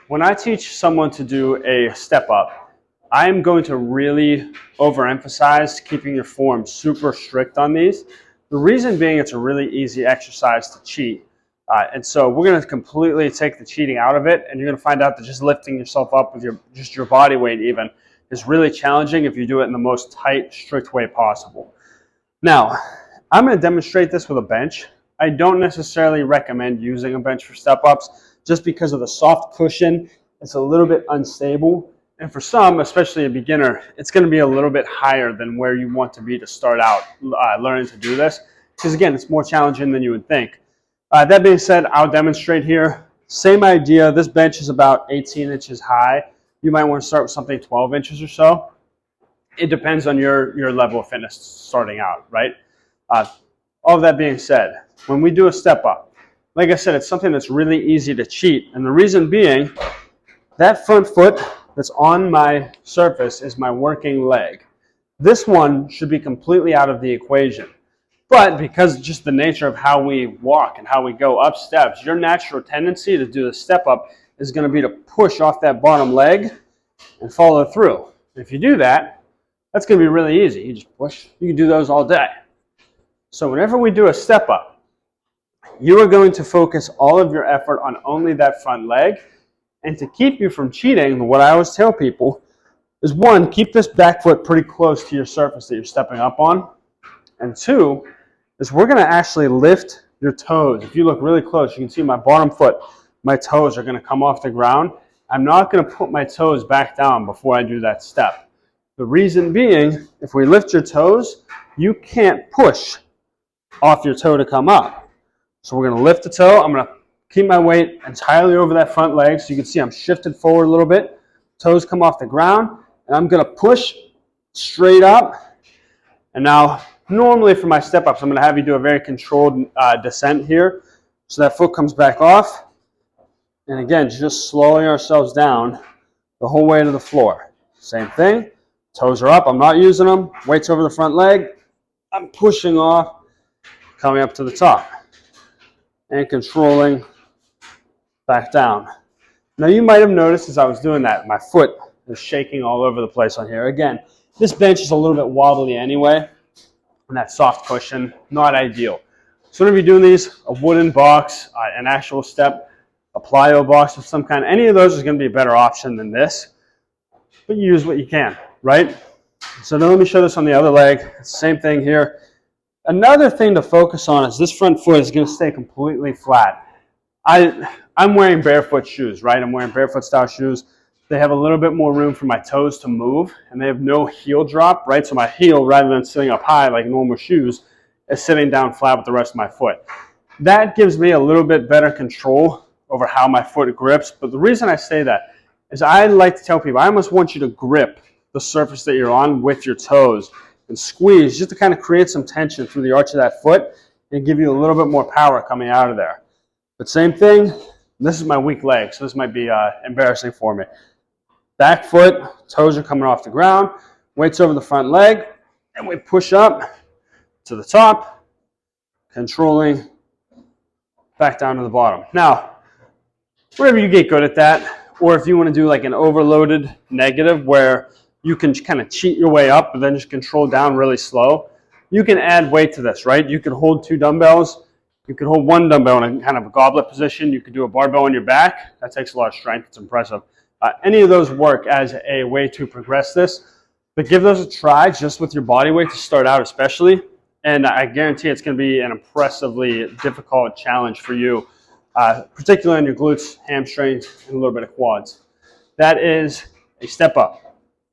when I teach someone to do a step up, I am going to really overemphasize keeping your form super strict on these. The reason being, it's a really easy exercise to cheat. And so we're going to completely take the cheating out of it, and you're going to find out that just lifting yourself up with just your body weight even is really challenging if you do it in the most tight, strict way possible. Now, I'm going to demonstrate this with a bench. I don't necessarily recommend using a bench for step-ups just because of the soft cushion. It's a little bit unstable. And for some, especially a beginner, it's going to be a little bit higher than where you want to be to start out learning to do this. Because again, it's more challenging than you would think. That being said, I'll demonstrate here. Same idea. This bench is about 18 inches high. You might want to start with something 12 inches or so. It depends on your level of fitness starting out, right? All of that being said, when we do a step up, like I said, it's something that's really easy to cheat. And the reason being, that front foot that's on my surface is my working leg. This one should be completely out of the equation. But because just the nature of how we walk and how we go up steps, your natural tendency to do the step up is going to be to push off that bottom leg and follow through. If you do that, that's going to be really easy. You just push. You can do those all day. So whenever we do a step up, you are going to focus all of your effort on only that front leg. And to keep you from cheating, what I always tell people is, one, keep this back foot pretty close to your surface that you're stepping up on. And two, is we're going to actually lift your toes. If you look really close, you can see my bottom foot, my toes are going to come off the ground. I'm not going to put my toes back down before I do that step. The reason being, if we lift your toes, you can't push off your toe to come up. So we're going to lift the toe. I'm going to keep my weight entirely over that front leg. So you can see I'm shifted forward a little bit. Toes come off the ground. And I'm going to push straight up. And now, normally for my step-ups, I'm going to have you do a very controlled descent here. So that foot comes back off. And again, just slowing ourselves down the whole way to the floor. Same thing. Toes are up. I'm not using them. Weight's over the front leg. I'm pushing off, coming up to the top. And controlling back down. Now you might have noticed as I was doing that, my foot is shaking all over the place on here. Again, this bench is a little bit wobbly anyway. And that soft cushion, not ideal. So whenever you're doing these, a wooden box, an actual step, a plyo box of some kind, any of those is going to be a better option than this. But you use what you can, right? So now let me show this on the other leg. Same thing here. Another thing to focus on is this front foot is going to stay completely flat. I'm wearing barefoot shoes, right? I'm wearing barefoot style shoes. They have a little bit more room for my toes to move, and they have no heel drop, right? So my heel, rather than sitting up high like normal shoes, is sitting down flat with the rest of my foot. That gives me a little bit better control over how my foot grips. But the reason I say that is I like to tell people, I almost want you to grip the surface that you're on with your toes and squeeze just to kind of create some tension through the arch of that foot and give you a little bit more power coming out of there. But same thing, this is my weak leg, so this might be embarrassing for me. Back foot, toes are coming off the ground, weight's over the front leg, and we push up to the top, controlling back down to the bottom. Now, whenever you get good at that, or if you want to do like an overloaded negative where you can kind of cheat your way up but then just control down really slow, you can add weight to this, right? You could hold 2 dumbbells. You could hold 1 dumbbell in a kind of a goblet position. You could do a barbell on your back. That takes a lot of strength. It's impressive. Any of those work as a way to progress this. But give those a try just with your body weight to start out especially. And I guarantee it's going to be an impressively difficult challenge for you, particularly on your glutes, hamstrings, and a little bit of quads. That is a step up.